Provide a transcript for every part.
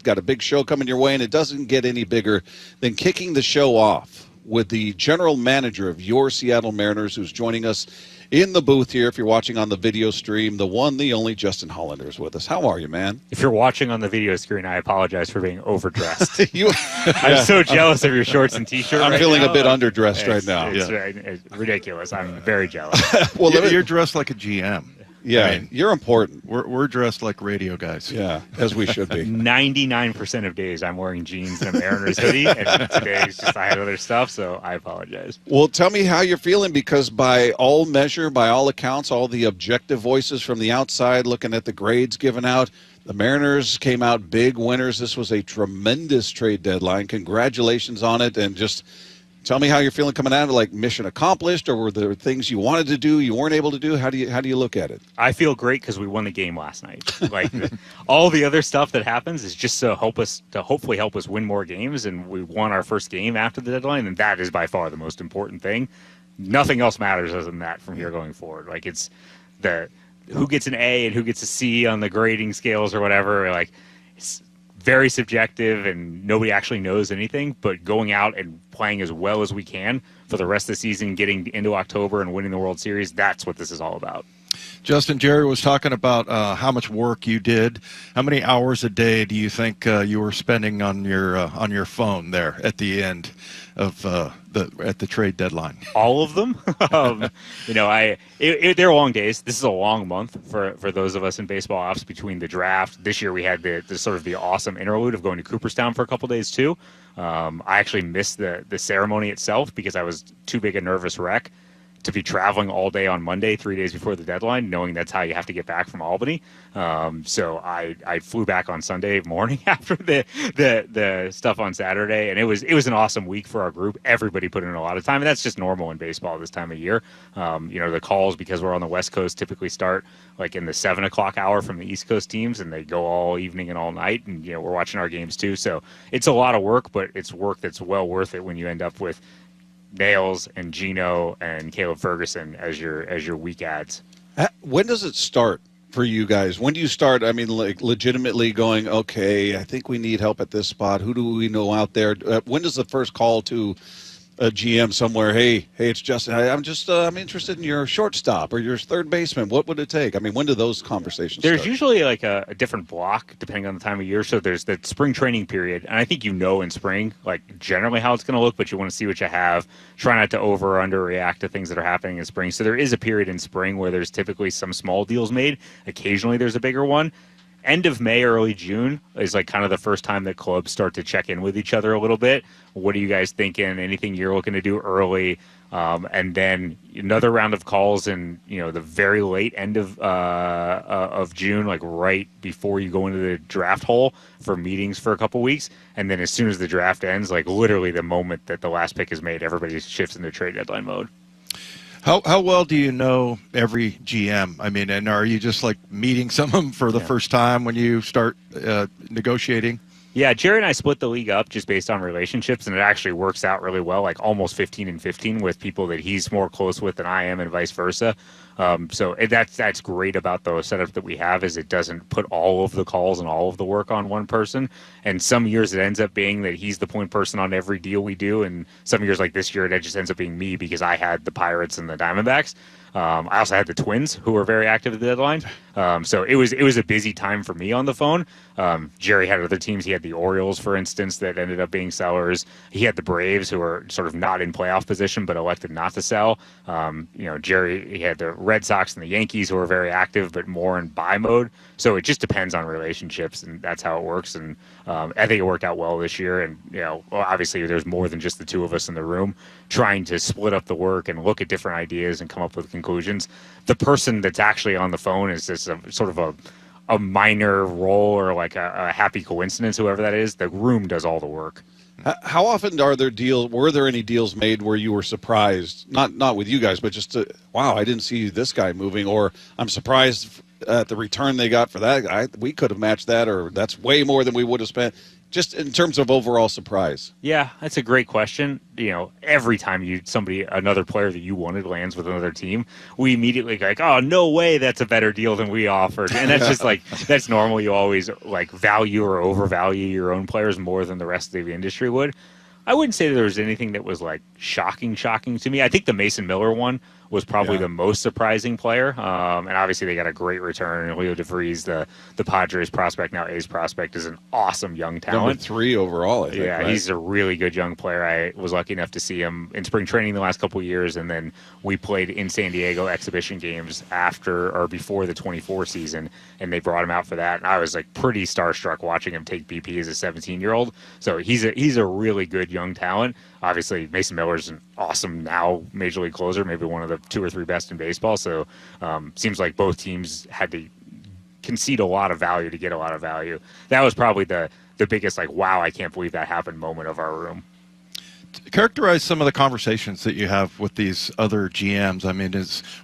got a big show coming your way, and it doesn't get any bigger than kicking the show off with the general manager of your Seattle Mariners, who's joining us in the booth here. If you're watching on the video stream, the one, the only Justin Hollander is with us. How are you, man? If you're watching on the video screen, I apologize for being overdressed. I'm I'm so jealous of your shorts and T-shirt. I'm right feeling now. a bit underdressed right now. It's ridiculous. I'm very jealous. Well, You're dressed like a GM. yeah, I mean, you're important. we're dressed like radio guys. Yeah, as we should be. 99% of days I'm wearing jeans and a Mariners hoodie, and today's just I had other stuff, so I apologize. Well, tell me how you're feeling, because by all measure, by all accounts, all the objective voices from the outside looking at the grades given out, the Mariners came out big winners. This was a tremendous trade deadline. Congratulations on it, and just tell me how you're feeling coming out of it. Like, mission accomplished, or were there things you wanted to do you weren't able to do? How do you look at it? I feel great because we won the game last night. Like all the other stuff that happens is just to hopefully help us win more games, and we won our first game after the deadline, and that is by far the most important thing. Nothing else matters other than that from here going forward. Like, it's the who gets an A and who gets a C on the grading scales or whatever. Like, it's very subjective and nobody actually knows anything, but going out and playing as well as we can for the rest of the season, getting into October and winning the World Series, that's what this is all about. Justin, Jerry was talking about how much work you did. How many hours a day do you think you were spending on your phone there at the end of the trade deadline? All of them. They're long days. This is a long month for those of us in baseball ops between the draft. This year we had the sort of the awesome interlude of going to Cooperstown for a couple days too. I actually missed the ceremony itself because I was too big a nervous wreck to be traveling all day on Monday, 3 days before the deadline, knowing that's how you have to get back from Albany. So I flew back on Sunday morning after the stuff on Saturday, and it was an awesome week for our group. Everybody put in a lot of time, and that's just normal in baseball this time of year. The calls, because we're on the West Coast, typically start like in the 7 o'clock hour from the East Coast teams, and they go all evening and all night, and we're watching our games too. So it's a lot of work, but it's work that's well worth it when you end up with Nails and Geno and Caleb Ferguson as your week ads. When does it start for you guys? When do you start, I mean, like, legitimately going, okay, I think we need help at this spot. Who do we know out there? When does the first call to a GM somewhere, hey, it's Justin, I'm interested in your shortstop or your third baseman. What would it take? I mean, when do those conversations There's start? usually like a different block depending on the time of year. So there's the spring training period, and I think in spring, like, generally how it's going to look, but you want to see what you have. Try not to over or underreact to things that are happening in spring. So there is a period in spring where there's typically some small deals made. Occasionally there's a bigger one. End of May, early June is like kind of the first time that clubs start to check in with each other a little bit. What are you guys thinking? Anything you're looking to do early? And then another round of calls in the very late end of June, like right before you go into the draft hole for meetings for a couple weeks. And then as soon as the draft ends, like literally the moment that the last pick is made, everybody shifts into trade deadline mode. How well do you know every GM? I mean, and are you just like meeting some of them for the first time when you start negotiating? Yeah, Jerry and I split the league up just based on relationships, and it actually works out really well, like almost 15-15 with people that he's more close with than I am and vice versa. So that's great about the setup that we have, is it doesn't put all of the calls and all of the work on one person. And some years it ends up being that he's the point person on every deal we do, and some years like this year it just ends up being me because I had the Pirates and the Diamondbacks. I also had the Twins, who were very active at the deadline. So it was a busy time for me on the phone. Jerry had other teams. He had the Orioles, for instance, that ended up being sellers. He had the Braves, who were sort of not in playoff position but elected not to sell. Jerry, he had the Red Sox and the Yankees, who were very active but more in buy mode. So it just depends on relationships, and that's how it works. And I think it worked out well this year. And obviously there's more than just the two of us in the room trying to split up the work and look at different ideas and come up with conclusions. The person that's actually on the phone is just sort of a minor role or like a happy coincidence, whoever that is. The room does all the work. How often were there any deals made where you were surprised, not with you guys, but just wow, I didn't see this guy moving, or I'm surprised the return they got for that guy, we could have matched that, or that's way more than we would have spent. Just in terms of overall surprise. Yeah, that's a great question. Every time another player that you wanted lands with another team, we immediately go like, oh, no way, that's a better deal than we offered. And that's just that's normal. You always value or overvalue your own players more than the rest of the industry would. I wouldn't say there was anything that was shocking to me. I think the Mason Miller one was probably the most surprising player. And obviously they got a great return. And Leo DeVries, the Padres prospect, now A's prospect, is an awesome young talent. Number 3 overall, I think. Yeah, right? He's a really good young player. I was lucky enough to see him in spring training the last couple of years, and then we played in San Diego exhibition games after or before the 24 season, and they brought him out for that. And I was pretty starstruck watching him take BP as a 17-year-old. So he's a really good young talent. Obviously, Mason Miller's an awesome now major league closer, maybe one of the 2 or 3 best in baseball. So seems like both teams had to concede a lot of value to get a lot of value. That was probably the biggest wow, I can't believe that happened moment of our room. Characterize some of the conversations that you have with these other GMs. I mean,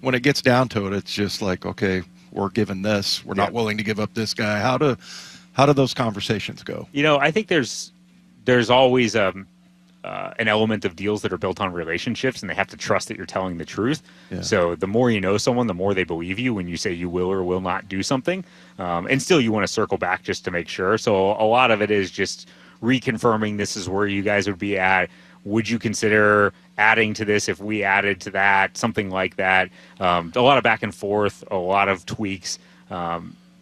when it gets down to it, it's just okay, we're given this, we're not willing to give up this guy. How do those conversations go? I think there's always an element of deals that are built on relationships, and they have to trust that you're telling the truth. Yeah. So the more you know someone, the more they believe you when you say you will or will not do something. And still you want to circle back just to make sure. So a lot of it is just reconfirming this is where you guys would be at. Would you consider adding to this if we added to that? Something like that. A lot of back and forth, a lot of tweaks.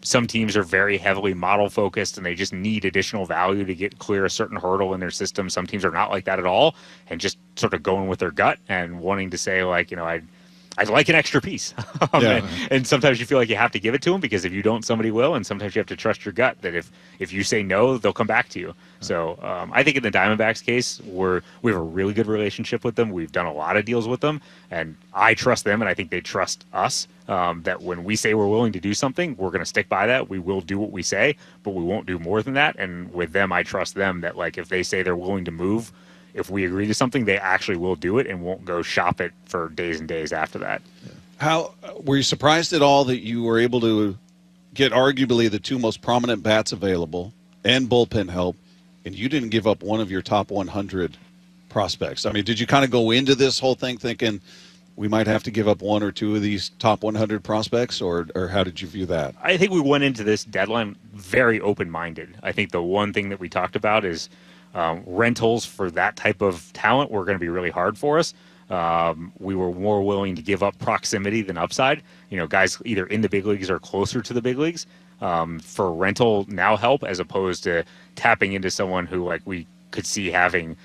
Some teams are very heavily model focused and they just need additional value to clear a certain hurdle in their system. Some teams are not like that at all and just sort of going with their gut and wanting to say I'd like an extra piece. And sometimes you feel like you have to give it to them because if you don't, somebody will. And sometimes you have to trust your gut that if you say no, they'll come back to you. So I think in the Diamondbacks case, we have a really good relationship with them. We've done a lot of deals with them. And I trust them, and I think they trust us, that when we say we're willing to do something, we're going to stick by that. We will do what we say, but we won't do more than that. And with them, I trust them that if they say they're willing to move, if we agree to something, they actually will do it and won't go shop it for days and days after that. How were you surprised at all that you were able to get arguably the 2 most prominent bats available and bullpen help, and you didn't give up one of your top 100 prospects? I mean, did you kind of go into this whole thing thinking we might have to give up 1 or 2 of these top 100 prospects, or how did you view that? I think we went into this deadline very open-minded. I think the one thing that we talked about is rentals for that type of talent were going to be really hard for us. We were more willing to give up proximity than upside. Guys either in the big leagues or closer to the big leagues for rental now help, as opposed to tapping into someone who we could see having,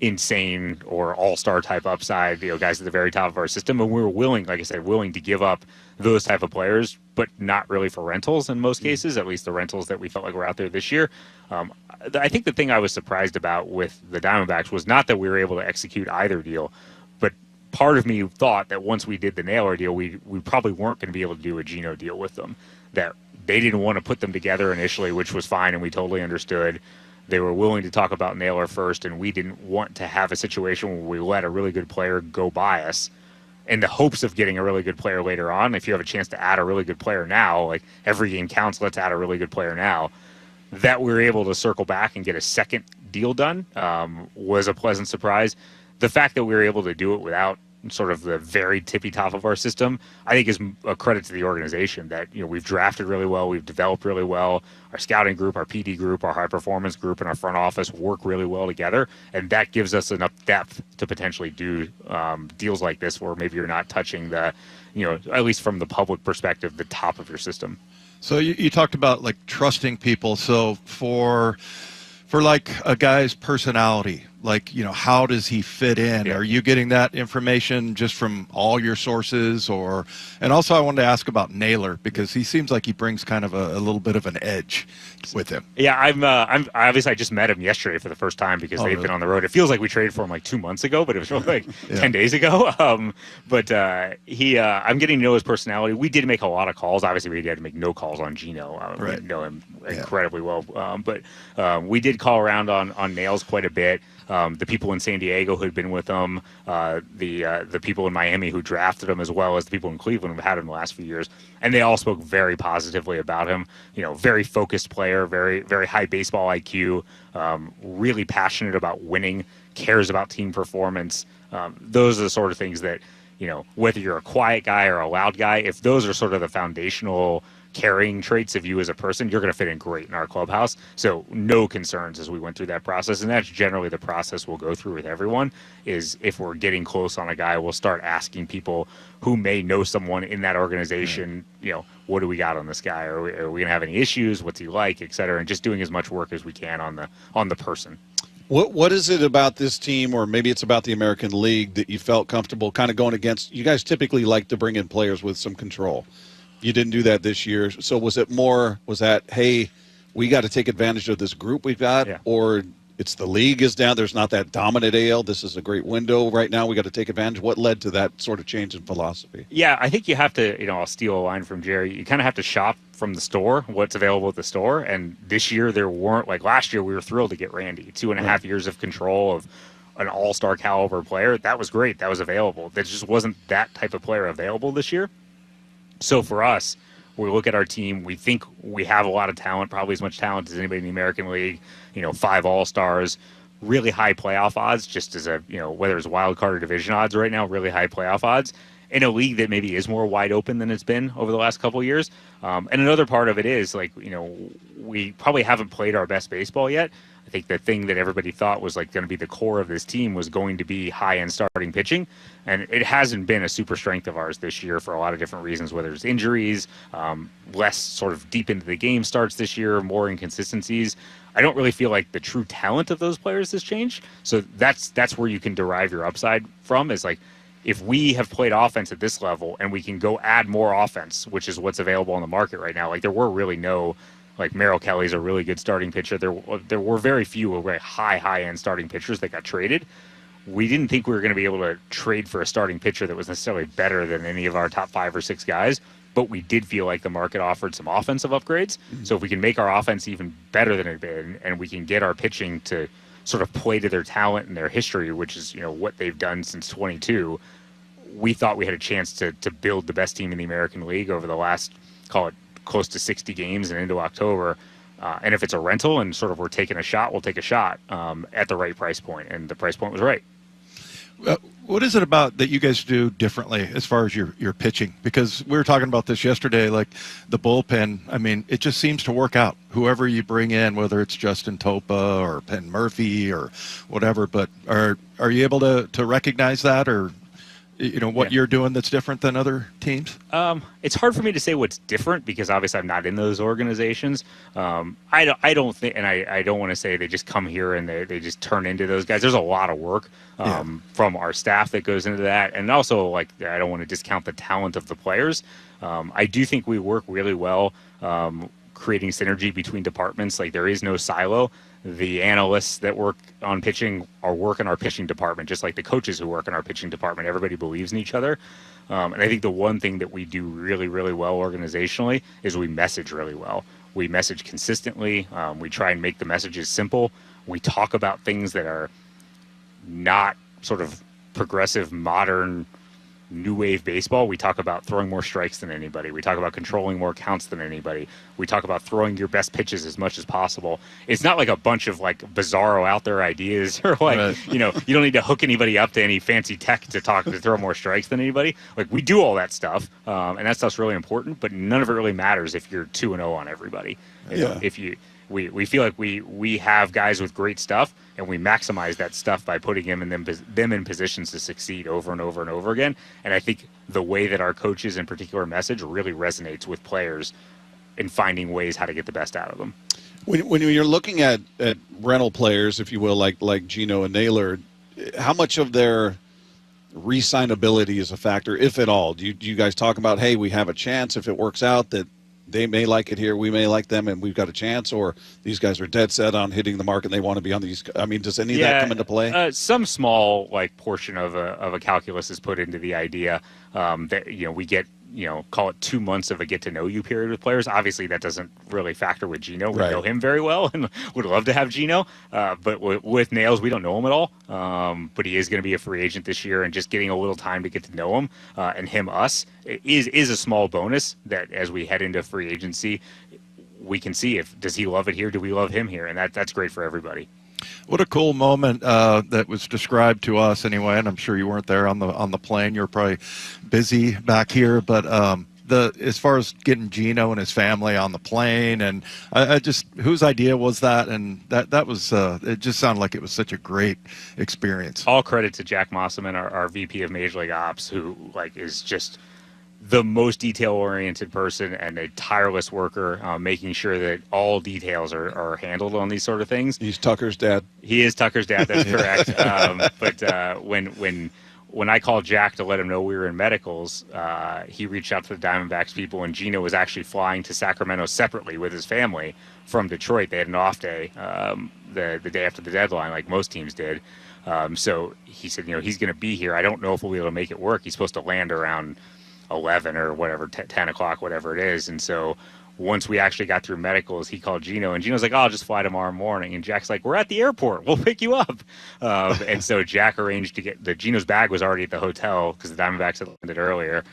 insane or all-star type upside, guys at the very top of our system. And we were willing, like I said, to give up those type of players, but not really for rentals in most cases, at least the rentals that we felt like were out there this year. I think the thing I was surprised about with the Diamondbacks was not that we were able to execute either deal, but part of me thought that once we did the Naylor deal, we probably weren't going to be able to do a Geno deal with them, that they didn't want to put them together initially, which was fine, and we totally understood. They were willing to talk about Naylor first, and we didn't want to have a situation where we let a really good player go by us in the hopes of getting a really good player later on. If you have a chance to add a really good player now, every game counts, let's add a really good player now. That we were able to circle back and get a second deal done was a pleasant surprise. The fact that we were able to do it without sort of the very tippy top of our system, I think is a credit to the organization that, we've drafted really well, we've developed really well. Our scouting group, our PD group, our high performance group, and our front office work really well together. And that gives us enough depth to potentially do deals like this where maybe you're not touching the, at least from the public perspective, the top of your system. So you talked about trusting people. So for a guy's personality, how does he fit in? Yeah. Are you getting that information just from all your sources, and also I wanted to ask about Naylor because he seems like he brings kind of a little bit of an edge with him. Yeah, I'm obviously I just met him yesterday for the first time because they've been on the road. It feels like we traded for him 2 months ago, but it was really 10 days ago. I'm getting to know his personality. We did make a lot of calls. Obviously, we had to make no calls on Geno. We know him incredibly well, but we did call around on Nails quite a bit. the people in San Diego who had been with him, the people in Miami who drafted him, as well as the people in Cleveland who've had him the last few years. And they all spoke very positively about him. Very focused player, very, very high baseball IQ, really passionate about winning, cares about team performance. Those are the sort of things that, whether you're a quiet guy or a loud guy, if those are sort of the foundational carrying traits of you as a person, you're going to fit in great in our clubhouse. So no concerns as we went through that process. And that's generally the process we'll go through with everyone, is if we're getting close on a guy, we'll start asking people who may know someone in that organization, what do we got on this guy? Are we going to have any issues? What's he like, et cetera? And just doing as much work as we can on the person. What is it about this team, or maybe it's about the American League, that you felt comfortable kind of going against? You guys typically like to bring in players with some control. You didn't do that this year. So was that, hey, we got to take advantage of this group we've got, or it's the league is down, there's not that dominant AL, this is a great window right now, we got to take advantage? What led to that sort of change in philosophy? Yeah, I think you have to, I'll steal a line from Jerry, you kind of have to shop from the store, what's available at the store. And this year there weren't, like last year we were thrilled to get Randy, 2.5 years of control of an all-star caliber player. That was great, that was available. There just wasn't that type of player available this year. So for us, we look at our team, we think we have a lot of talent, probably as much talent as anybody in the American League, 5 all-stars, really high playoff odds, just as a, whether it's wild card or division odds right now, really high playoff odds in a league that maybe is more wide open than it's been over the last couple of years. And another part of it is, we probably haven't played our best baseball yet. I think the thing that everybody thought was going to be the core of this team was going to be high-end starting pitching, and it hasn't been a super strength of ours this year for a lot of different reasons, whether it's injuries, less sort of deep into the game starts this year, more inconsistencies. I don't really feel like the true talent of those players has changed. So that's where you can derive your upside from, is if we have played offense at this level and we can go add more offense, which is what's available on the market right now. There were really no. Merrill Kelly's a really good starting pitcher. There were very few very high-end starting pitchers that got traded. We didn't think we were going to be able to trade for a starting pitcher that was necessarily better than any of our top 5 or 6 guys, but we did feel like the market offered some offensive upgrades. Mm-hmm. So if we can make our offense even better than it been, and we can get our pitching to sort of play to their talent and their history, which is what they've done since 22, we thought we had a chance to build the best team in the American League over the last, call it, close to 60 games and into October. And if it's a rental and sort of we're taking a shot, we'll take a shot at the right price point. And the price point was right. What is it about that you guys do differently as far as your pitching? Because we were talking about this yesterday, the bullpen, I mean, it just seems to work out. Whoever you bring in, whether it's Justin Topa or Penn Murphy or whatever, but are you able to recognize that, or what you're doing that's different than other teams? It's hard for me to say what's different because obviously I'm not in those organizations. I don't think, and I don't want to say they just come here and they just turn into those guys. There's a lot of work from our staff that goes into that. And also, I don't want to discount the talent of the players. I do think we work really well creating synergy between departments. There is no silo. The analysts that work on pitching work in our pitching department, just like the coaches who work in our pitching department. Everybody believes in each other. And I think the one thing that we do really, really well organizationally is we message really well. We message consistently. We try and make the messages simple. We talk about things that are not sort of progressive, modern, new wave baseball. We talk about throwing more strikes than anybody. We talk about controlling more counts than anybody. We talk about throwing your best pitches as much as possible. It's not like a bunch of bizarro out there ideas or right. You don't need to hook anybody up to any fancy tech to throw more strikes than anybody. We do all that stuff, and that stuff's really important, but none of it really matters if you're 2-0 on everybody. We feel like we have guys with great stuff, and we maximize that stuff by putting them in positions to succeed over and over and over again. And I think the way that our coaches in particular message really resonates with players in finding ways how to get the best out of them. When you're looking at rental players, if you will, like Geno and Naylor, how much of their re-signability is a factor, if at all? Do you guys talk about, hey, we have a chance if it works out that they may like it here, we may like them, and we've got a chance, or these guys are dead set on hitting the market and they want to be on these? I mean, does any of that come into play? Some small portion of a calculus is put into the idea that we get call it 2 months of a get to know you period with players. Obviously, that doesn't really factor with Geno. We Right. know him very well and would love to have Geno. But with Nails, we don't know him at all. But he is going to be a free agent this year, and just getting a little time to get to know him and him us is a small bonus that as we head into free agency, we can see does he love it here? Do we love him here? And that's great for everybody. What a cool moment that was described to us anyway, and I'm sure you weren't there on the plane. You were probably busy back here, but as far as getting Geno and his family on the plane, and I just, whose idea was that? And that was it just sounded like it was such a great experience. All credit to Jack Mosselman, our VP of Major League Ops, who is just the most detail-oriented person and a tireless worker, making sure that all details are handled on these sort of things. He's Tucker's dad. He is Tucker's dad. That's correct. But when I called Jack to let him know we were in medicals, he reached out to the Diamondbacks people, and Geno was actually flying to Sacramento separately with his family from Detroit. They had an off day the day after the deadline, like most teams did. So he said, he's going to be here. I don't know if we'll be able to make it work. He's supposed to land around 11 or whatever, 10 o'clock, whatever it is. And so once we actually got through medicals, he called Geno, and Geno's like, I'll just fly tomorrow morning. And Jack's like, we're at the airport. We'll pick you up. And so Jack arranged to get Geno's bag was already at the hotel because the Diamondbacks had landed earlier.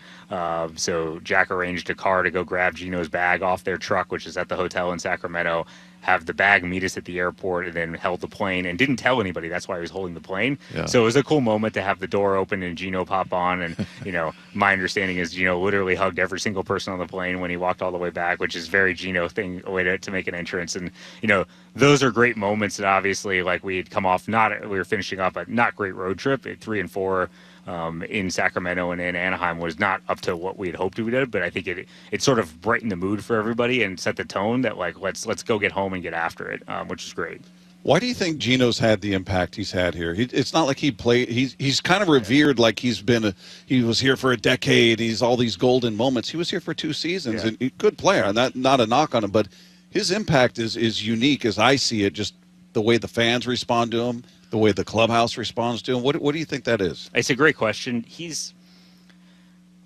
So Jack arranged a car to go grab Geno's bag off their truck, which is at the hotel in Sacramento, have the bag meet us at the airport, and then held the plane and didn't tell anybody. That's why he was holding the plane. Yeah. So it was a cool moment to have the door open and Geno pop on. And, my understanding is Geno literally hugged every single person on the plane when he walked all the way back, which is very Geno thing, a way to make an entrance. And, those are great moments that obviously, we had come off, we were finishing up a not great road trip at 3 and 4. In Sacramento and in Anaheim was not up to what we had hoped we did, but I think it sort of brightened the mood for everybody and set the tone that let's go get home and get after it, which is great. Why do you think Geno's had the impact he's had here? It's not like he played. He's kind of revered like he was here for a decade. He's all these golden moments. He was here for 2 seasons, and good player. And not a knock on him, but his impact is unique as I see it. Just the way the fans respond to him, the way the clubhouse responds to him. What do you think that is? It's a great question. He's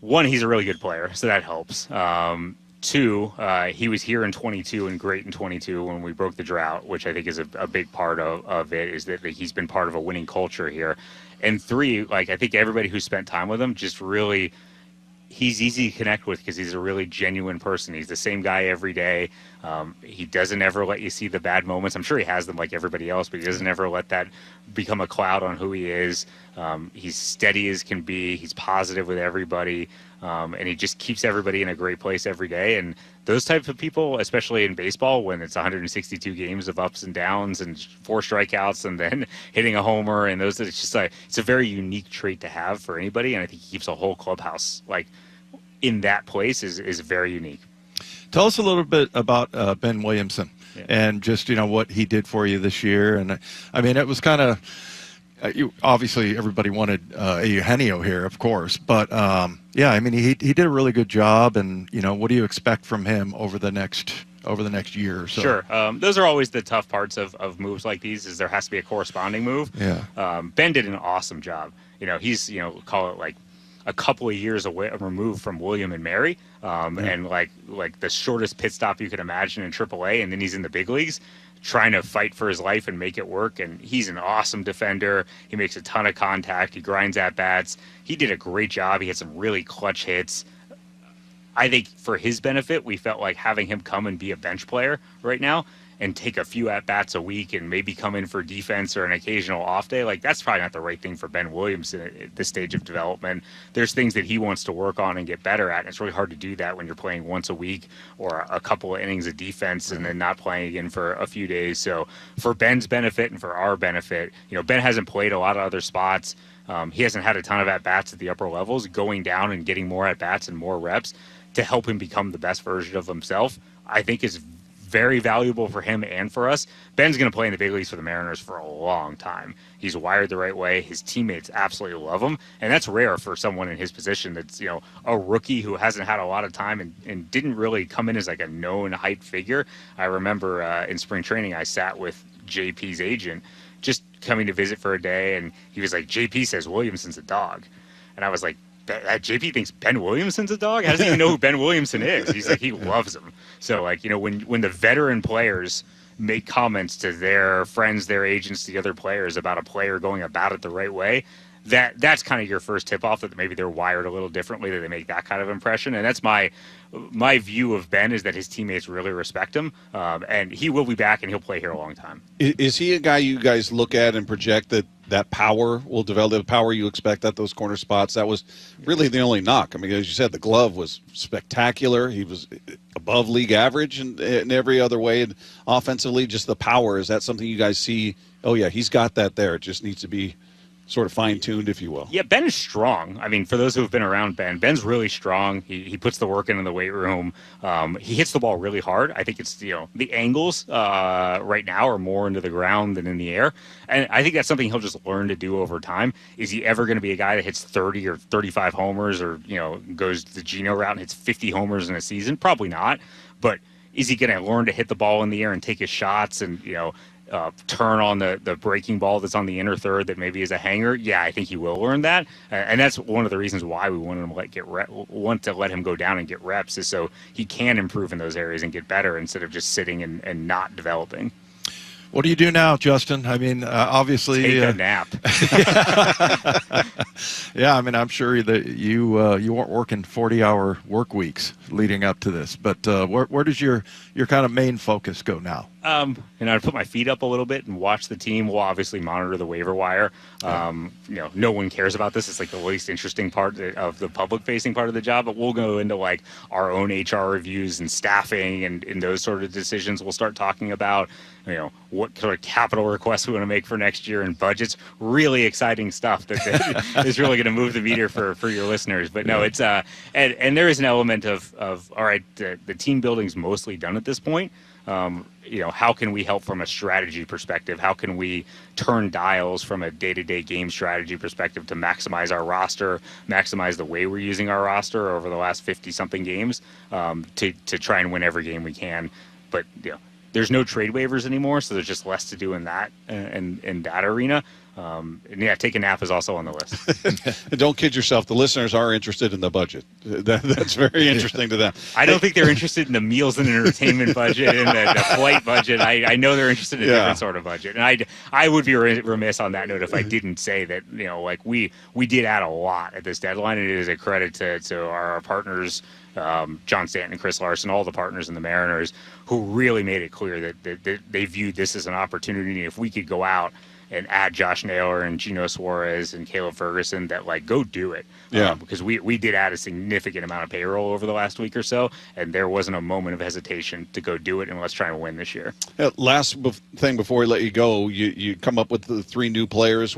a really good player, so that helps. 2, he was here in 22 and great in 22 when we broke the drought, which I think is a big part of it, is that he's been part of a winning culture here. And 3, I think everybody who spent time with him just really, he's easy to connect with because he's a really genuine person. He's the same guy every day. He doesn't ever let you see the bad moments. I'm sure he has them like everybody else, but he doesn't ever let that become a cloud on who he is. He's steady as can be. He's positive with everybody. And he just keeps everybody in a great place every day. And those types of people, especially in baseball, when it's 162 games of ups and downs and 4 strikeouts and then hitting a homer, and it's just it's a very unique trait to have for anybody. And I think he keeps a whole clubhouse in that place is very unique. Tell us a little bit about Ben Williamson and just, what he did for you this year. And I mean, it was kind of, obviously everybody wanted Eugenio here, of course, but he did a really good job. And, what do you expect from him over the next year or so? Sure. Those are always the tough parts of moves like these, is there has to be a corresponding move. Yeah. Ben did an awesome job. He's, call it a couple of years away removed from William and Mary, and the shortest pit stop you could imagine in AAA, and then he's in the big leagues trying to fight for his life and make it work. And he's an awesome defender. He makes a ton of contact. He grinds at bats. He did a great job. He had some really clutch hits. I think for his benefit, we felt like having him come and be a bench player right now and take a few at-bats a week and maybe come in for defense or an occasional off day, that's probably not the right thing for Ben Williamson at this stage of development. There's things that he wants to work on and get better at, and it's really hard to do that when you're playing once a week or a couple of innings of defense and then not playing again for a few days. So for Ben's benefit and for our benefit, Ben hasn't played a lot of other spots. He hasn't had a ton of at-bats at the upper levels. Going down and getting more at-bats and more reps to help him become the best version of himself, I think is very valuable for him and for us. Ben's going to play in the big leagues for the Mariners for a long time. He's wired the right way. His teammates absolutely love him, and that's rare for someone in his position that's, a rookie who hasn't had a lot of time and didn't really come in as a known hype figure. I remember in spring training, I sat with JP's agent just coming to visit for a day, and he was like, JP says Williamson's a dog. And I was like, JP thinks Ben Williamson's a dog. How does he even know who Ben Williamson is? He's like, he loves him. So like, when the veteran players make comments to their friends, their agents, the other players about a player going about it the right way, that's kind of your first tip off that maybe they're wired a little differently, that they make that kind of impression. And that's my view of Ben, is that his teammates really respect him, and he will be back and he'll play here a long time. Is he a guy you guys look at and project that power will develop, the power you expect at those corner spots? That was really the only knock. I mean, as you said, the glove was spectacular. He was above league average in every other way. And offensively, just the power, is that something you guys see? Oh, yeah, he's got that there. It just needs to be sort of fine-tuned, if you will. Yeah, Ben is strong. I mean, for those who have been around Ben's really strong. He puts the work in the weight room. He hits the ball really hard. I think it's, the angles right now are more into the ground than in the air. And I think that's something he'll just learn to do over time. Is he ever going to be a guy that hits 30 or 35 homers, or, goes the Geno route and hits 50 homers in a season? Probably not. But is he going to learn to hit the ball in the air and take his shots and, turn on the breaking ball that's on the inner third that maybe is a hanger? Yeah, I think he will learn that, and that's one of the reasons why we want to let him go down and get reps, is so he can improve in those areas and get better instead of just sitting and not developing. What do you do now, Justin? I mean, obviously, take a nap. Yeah, I mean, I'm sure that you weren't working 40-hour work weeks leading up to this, but where does your kind of main focus go now? I'd put my feet up a little bit and watch the team. We'll obviously monitor the waiver wire. No one cares about this. It's like the least interesting part of the public-facing part of the job, but we'll go into like our own HR reviews and staffing and those sort of decisions. We'll start talking about, what sort of capital requests we want to make for next year and budgets. Really exciting stuff that is really going to move the meter for your listeners. But no, it's and there is an element of all right, the team building's mostly done at this point. How can we help from a strategy perspective? How can we turn dials from a day-to-day game strategy perspective to maximize our roster, maximize the way we're using our roster over the last 50-something games, to try and win every game we can. But there's no trade waivers anymore, so there's just less to do in that in that arena. And yeah, take a nap is also on the list. And don't kid yourself. The listeners are interested in the budget. That's very interesting to them. I don't think they're interested in the meals and entertainment budget and the flight budget. I know they're interested in a different sort of budget. And I would be remiss on that note if I didn't say that, we did add a lot at this deadline, and it is a credit to our partners, John Stanton and Chris Larson, all the partners in the Mariners, who really made it clear that they viewed this as an opportunity. If we could go out and add Josh Naylor and Geno Suarez and Caleb Ferguson, that go do it. Yeah. Because we did add a significant amount of payroll over the last week or so, and there wasn't a moment of hesitation to go do it, and let's try and win this year. Last thing before we let you go, you come up with the 3 new players.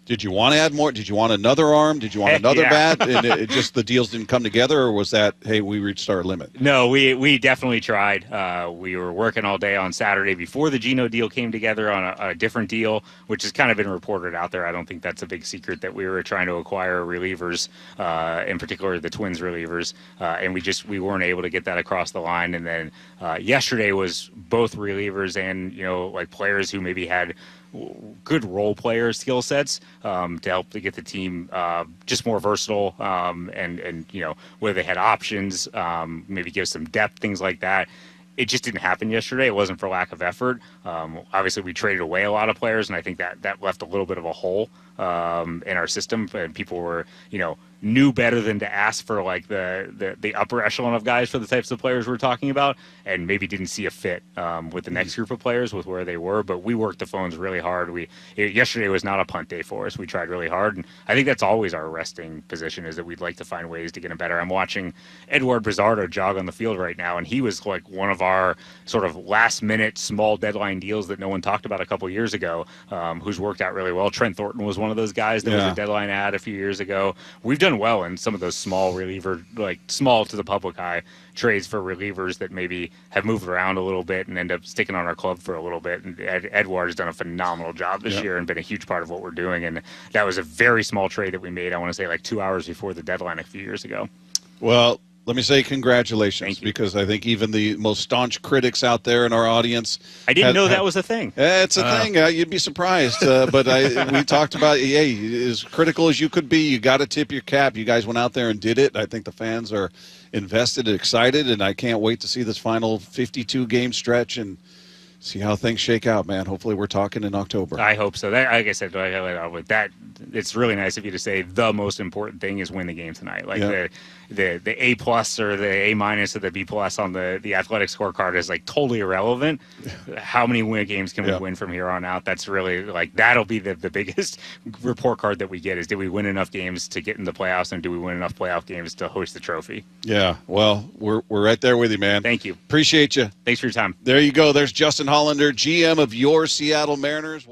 Did you want to add more? Did you want another arm? Did you want another bat? And it just the deals didn't come together, or was that, hey, we reached our limit? No, we definitely tried. We were working all day on Saturday before the Geno deal came together on a different deal, which has kind of been reported out there. I don't think that's a big secret that we were trying to acquire relievers, in particular the Twins relievers, and we weren't able to get that across the line. And then yesterday was both relievers and players who maybe had good role player skill sets to help to get the team just more versatile, and whether they had options, maybe give some depth, things like that. It just didn't happen yesterday. It wasn't for lack of effort. Obviously, we traded away a lot of players, and I think that left a little bit of a hole in our system, and people were knew better than to ask for the upper echelon of guys for the types of players we're talking about, and maybe didn't see a fit with the next group of players with where they were. But we worked the phones really hard. Yesterday was not a punt day for us. We tried really hard, and I think that's always our resting position, is that we'd like to find ways to get him better. I'm watching Edward Brizardo jog on the field right now, and he was one of our sort of last-minute small deadline deals that no one talked about a couple years ago, who's worked out really well. Trent Thornton was one of those guys that was a deadline ad a few years ago. We've done well in some of those small reliever, small to the public eye trades for relievers that maybe have moved around a little bit and end up sticking on our club for a little bit. And Edward has done a phenomenal job this year and been a huge part of what we're doing. And that was a very small trade that we made, I want to say 2 hours before the deadline a few years ago. Well, Let me say congratulations. Thank you. Because I think even the most staunch critics out there in our audience. I didn't know that was a thing. It's a thing. You'd be surprised. But we talked about, hey, as critical as you could be, you got to tip your cap. You guys went out there and did it. I think the fans are invested and excited, and I can't wait to see this final 52-game stretch and see how things shake out, man. Hopefully we're talking in October. I hope so. That, like I said, with that, it's really nice of you to say the most important thing is win the game tonight. Like the A+ or the A- or the B+ on the athletic scorecard is like totally irrelevant. How many games can we win from here on out? That's really like that'll be the biggest report card that we get is did we win enough games to get in the playoffs and do we win enough playoff games to hoist the trophy? Yeah. Well, we're right there with you, man. Thank you. Appreciate you. Thanks for your time. There you go. There's Justin Hollander, GM of your Seattle Mariners.